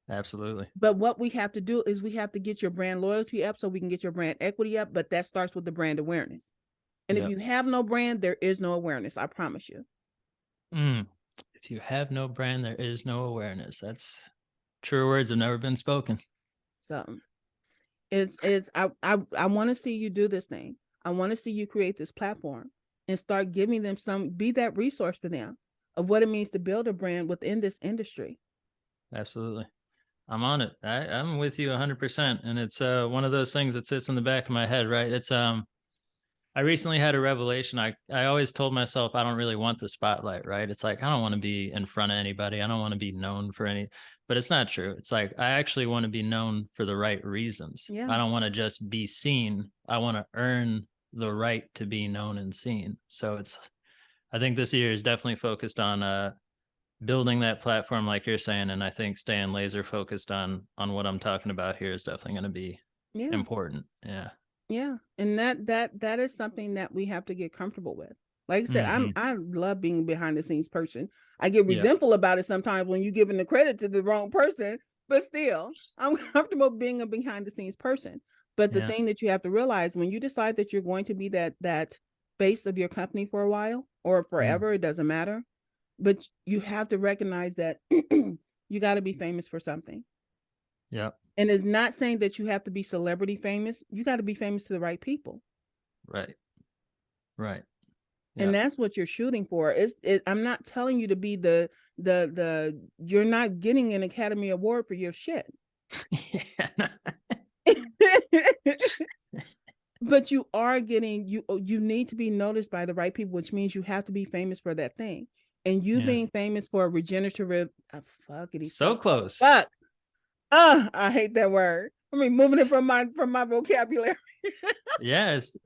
Absolutely. But what we have to do is we have to get your brand loyalty up so we can get your brand equity up. But that starts with the brand awareness. And if Yeah. you have no brand, there is no awareness. I promise you. Mm. If you have no brand, there is no awareness. That's true words have never been spoken. So I want to see you do this thing. I want to see you create this platform and start giving them be that resource for them of what it means to build a brand within this industry. Absolutely. I'm on it. I'm with you 100%. And it's one of those things that sits in the back of my head, right? It's I recently had a revelation. I always told myself I don't really want the spotlight, right? It's like I don't want to be in front of anybody. I don't want to be known for any, but it's not true. It's like I actually want to be known for the right reasons. Yeah. I don't want to just be seen. I want to earn the right to be known and seen. So it's I think this year is definitely focused on building that platform like you're saying, and I think staying laser focused on what I'm talking about here is definitely going to be Yeah. important. Yeah. Yeah. And that is something that we have to get comfortable with. Like I said, Hmm. I love being a behind the scenes person. I get Yeah. resentful about it sometimes when you're giving the credit to the wrong person, but still, I'm comfortable being a behind the scenes person. But the Yeah. thing that you have to realize when you decide that you're going to be that face of your company for a while or Mm. forever, it doesn't matter. But you have to recognize that you got to be famous for something. Yeah. And it's not saying that you have to be celebrity famous. You got to be famous to the right people. Right. Right. And Yeah. that's what you're shooting for. I'm not telling you to be the you're not getting an Academy Award for your shit. Yeah. But you are getting you need to be noticed by the right people, which means you have to be famous for that thing. And you Yeah. being famous for a regenerative fuckity So close. fuck. I hate that word. I mean, moving it from my vocabulary. Yes.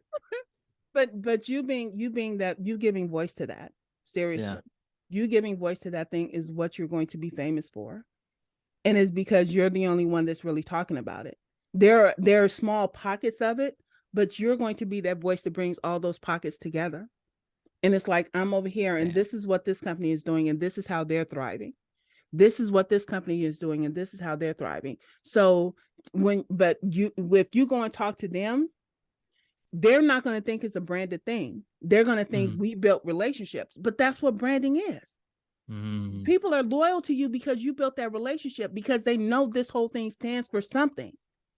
But you being that, you giving voice to that. Yeah. Seriously. You giving voice to that thing is what you're going to be famous for. And it's because you're the only one that's really talking about it. There are small pockets of it, but you're going to be that voice that brings all those pockets together. And it's like, I'm over here and Damn. this is what this company is doing and this is how they're thriving. This is what this company is doing and this is how they're thriving. So but you if you go and talk to them, they're not going to think it's a branded thing. They're going to think Mm. we built relationships, but that's what branding is. Mm. People are loyal to you because you built that relationship, because they know this whole thing stands for something.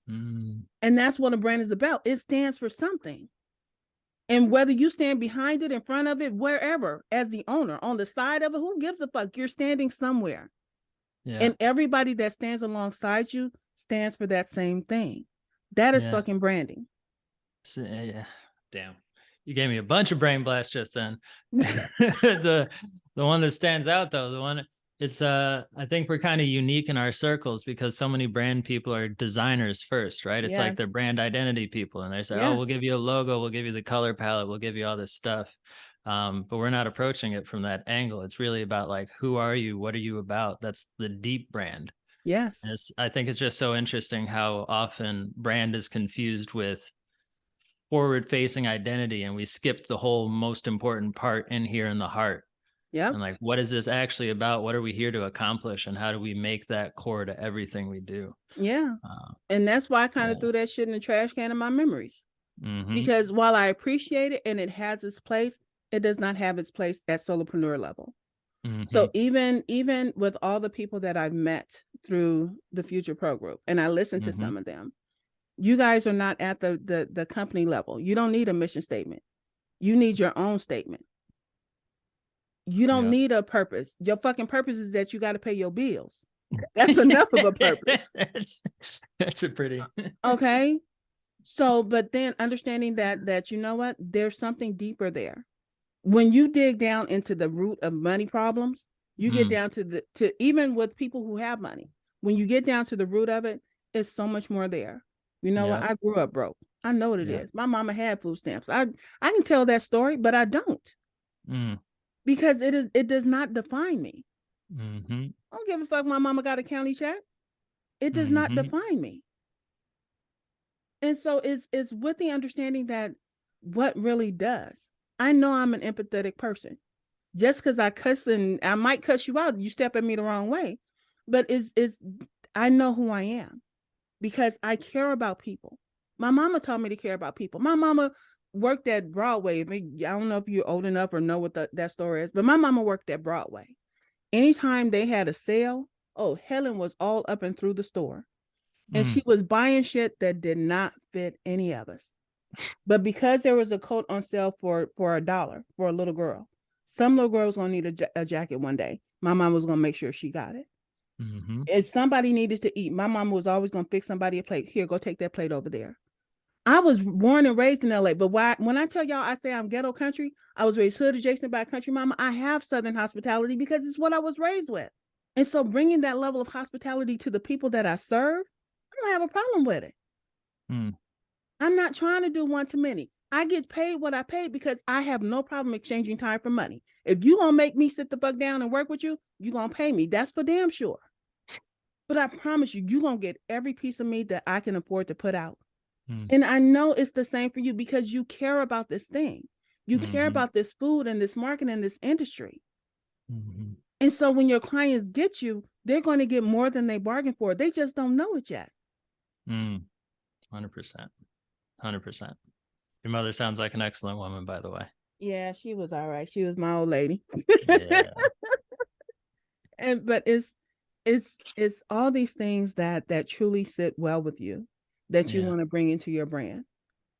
Mm. And that's what a brand is about. It stands for something. And whether you stand behind it, in front of it, wherever, as the owner, on the side of it, who gives a fuck? You're standing somewhere. Yeah. And everybody that stands alongside you stands for that same thing. That is Yeah. fucking branding. Yeah. Damn. You gave me a bunch of brain blasts just then. the the one that stands out though, the one it's I think we're kind of unique in our circles because so many brand people are designers first, right? It's like Yes. they're brand identity people and they say, "Oh, we'll Yes. give you a logo, we'll give you the color palette, we'll give you all this stuff." But we're not approaching it from that angle. It's really about like, who are you? What are you about? That's the deep brand. Yes. And I think it's just so interesting how often brand is confused with forward facing identity and we skipped the whole most important part in here in the heart. Yep. And like, what is this actually about? What are we here to accomplish? And how do we make that core to everything we do? Yeah. Uh, And that's why I kind of yeah. threw that shit in the trash can of my memories. Mm-hmm. Because while I appreciate it and it has its place, it does not have its place at solopreneur level. Mm-hmm. So even with all the people that I've met through the Future Pro Group, and I listened to Mm-hmm. some of them, you guys are not at the company level. You don't need a mission statement. You need your own statement. You don't Yeah. need a purpose. Your fucking purpose is that you got to pay your bills. That's enough of a purpose. that's a pretty Okay. So, but then understanding that you know what, there's something deeper there. When you dig down into the root of money problems, you get mm, down to even with people who have money. When you get down to the root of it, it's so much more there. You know what? yeah. I grew up broke. I know what it Yeah. is. My mama had food stamps. I can tell that story, but I don't, Mm, because it does not define me. mm-hmm. I don't give a fuck. My mama got a county check. It does not Mm-hmm. define me. And so it's with the understanding that what really does. I know I'm an empathetic person. Just because I cuss and I might cuss you out, you step at me the wrong way. But is I know who I am because I care about people. My mama taught me to care about people. My mama worked at Broadway. I don't know if you're old enough or know what that story is, but my mama worked at Broadway. Anytime they had a sale, oh, Helen was all up and through the store. And Mm, she was buying shit that did not fit any of us. But because there was a coat on sale for $1 for a little girl, some little girl was gonna need a jacket one day. My mom was gonna make sure she got it. mm-hmm. If somebody needed to eat, my mom was always gonna fix somebody a plate. Here, go take that plate over there. I was born and raised in LA, but when I tell y'all I say I'm ghetto country, I was raised hood adjacent by a country mama. I have Southern hospitality because it's what I was raised with. And so bringing that level of hospitality to the people that I serve, I don't have a problem with it. Mm. I'm not trying to do one to many. I get paid what I paid because I have no problem exchanging time for money. If you gonna make me sit the fuck down and work with you, you gonna pay me. That's for damn sure. But I promise you, you're gonna get every piece of me that I can afford to put out. Mm. And I know it's the same for you because you care about this thing. You care Mm-hmm. about this food and this market and this industry. Mm-hmm. And so when your clients get you, they're going to get more than they bargained for. They just don't know it yet. 100%. 100%. Your mother sounds like an excellent woman, by the way. Yeah, she was all right. She was my old lady. Yeah. But it's all these things that truly sit well with you that you Yeah. want to bring into your brand.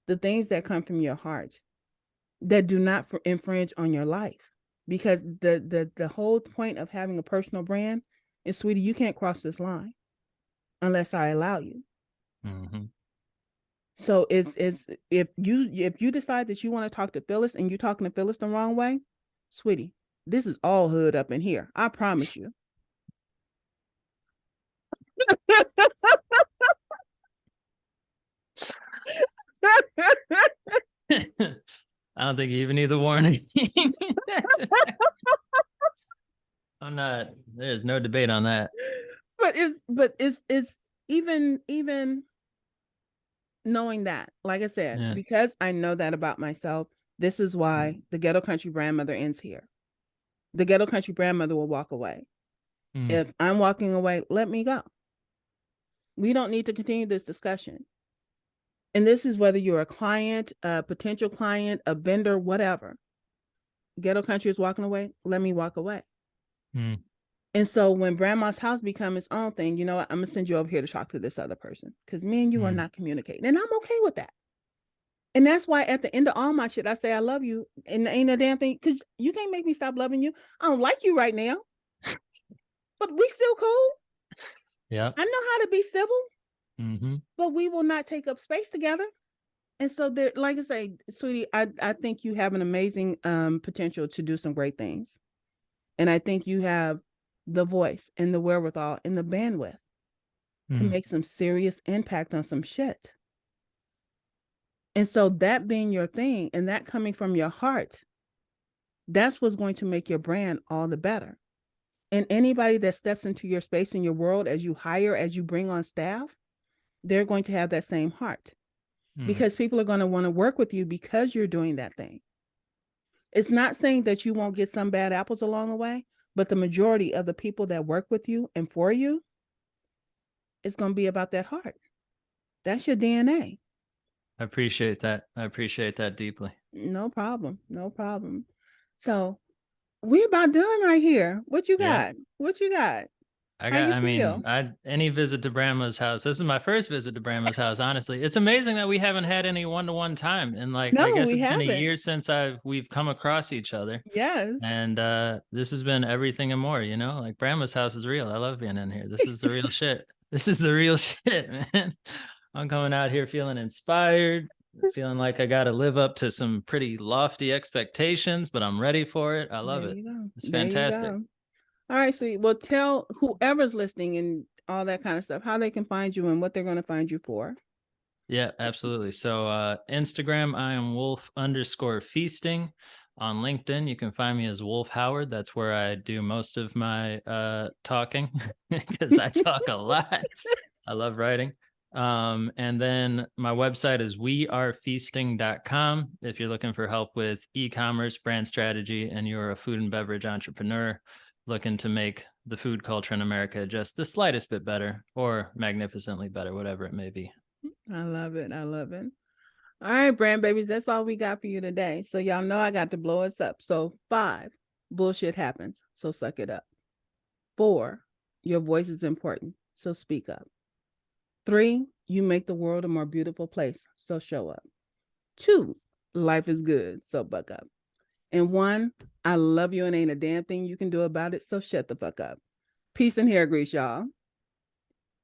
The things that come from your heart that do not infringe on your life. Because the whole point of having a personal brand is, sweetie, you can't cross this line unless I allow you. Mm-hmm. So it's if you decide that you want to talk to Phyllis and you're talking to Phyllis the wrong way, sweetie, this is all hood up in here. I promise you. I don't think you even need the warning. I'm not. There's no debate on that. But it's even knowing that, like I said, Yeah. because I know that about myself, this is why the ghetto country brand mother ends here. The ghetto country brand mother will walk away. Mm. If I'm walking away, let me go. We don't need to continue this discussion. And this is whether you're a client, a potential client, a vendor, whatever. Ghetto country is walking away, let me walk away. Mm. And so when Grandma's house become its own thing, you know what? I'm gonna send you over here to talk to this other person because me and you are Mm. not communicating, and I'm okay with that. And that's why at the end of all my shit, I say I love you, and ain't a damn thing because you can't make me stop loving you. I don't like you right now, but we still cool. Yeah. I know how to be civil, Mm-hmm. but we will not take up space together. And so there, like I say, sweetie, I think you have an amazing potential to do some great things. And I think you have the voice and the wherewithal and the bandwidth to Mm. make some serious impact on some shit. And so that being your thing and that coming from your heart, that's what's going to make your brand all the better. And anybody that steps into your space in your world as you hire, as you bring on staff, they're going to have that same heart Mm. because people are going to want to work with you because you're doing that thing. It's not saying that you won't get some bad apples along the way, but the majority of the people that work with you and for you, it's going to be about that heart. That's your DNA. I appreciate that. I appreciate that deeply. No problem. No problem. So we about done right here. What you Yeah. got? What you got? How you I mean, feel? any visit to Brandma's house. This is my first visit to Brandma's house, honestly. It's amazing that we haven't had any one-to-one time. And like, I No, guess we it's been a haven't. year since we've come across each other. Yes. And this has been everything and more, you know? Like Brandma's house is real. I love being in here. This is the real shit. This is the real shit, man. I'm coming out here feeling inspired, feeling like I got to live up to some pretty lofty expectations, but I'm ready for it. I love There it. you go. It's There you fantastic. go. All right, sweet. Well, tell whoever's listening and all that kind of stuff how they can find you and what they're going to find you for. Yeah, absolutely. So Instagram, I am wolf_feasting. On LinkedIn, you can find me as Wolf Howard. That's where I do most of my talking because I talk a lot. I love writing. And then my website is wearefeasting.com. If you're looking for help with e-commerce, brand strategy, and you're a food and beverage entrepreneur looking to make the food culture in America just the slightest bit better or magnificently better, whatever it may be. I love it. I love it. All right, brand babies, that's all we got for you today. So y'all know I got to blow us up. So 5, bullshit happens. So suck it up. 4, your voice is important. So speak up. 3, you make the world a more beautiful place. So show up. 2, life is good. So buck up. And 1, I love you and ain't a damn thing you can do about it. So shut the fuck up. Peace and hair grease, y'all.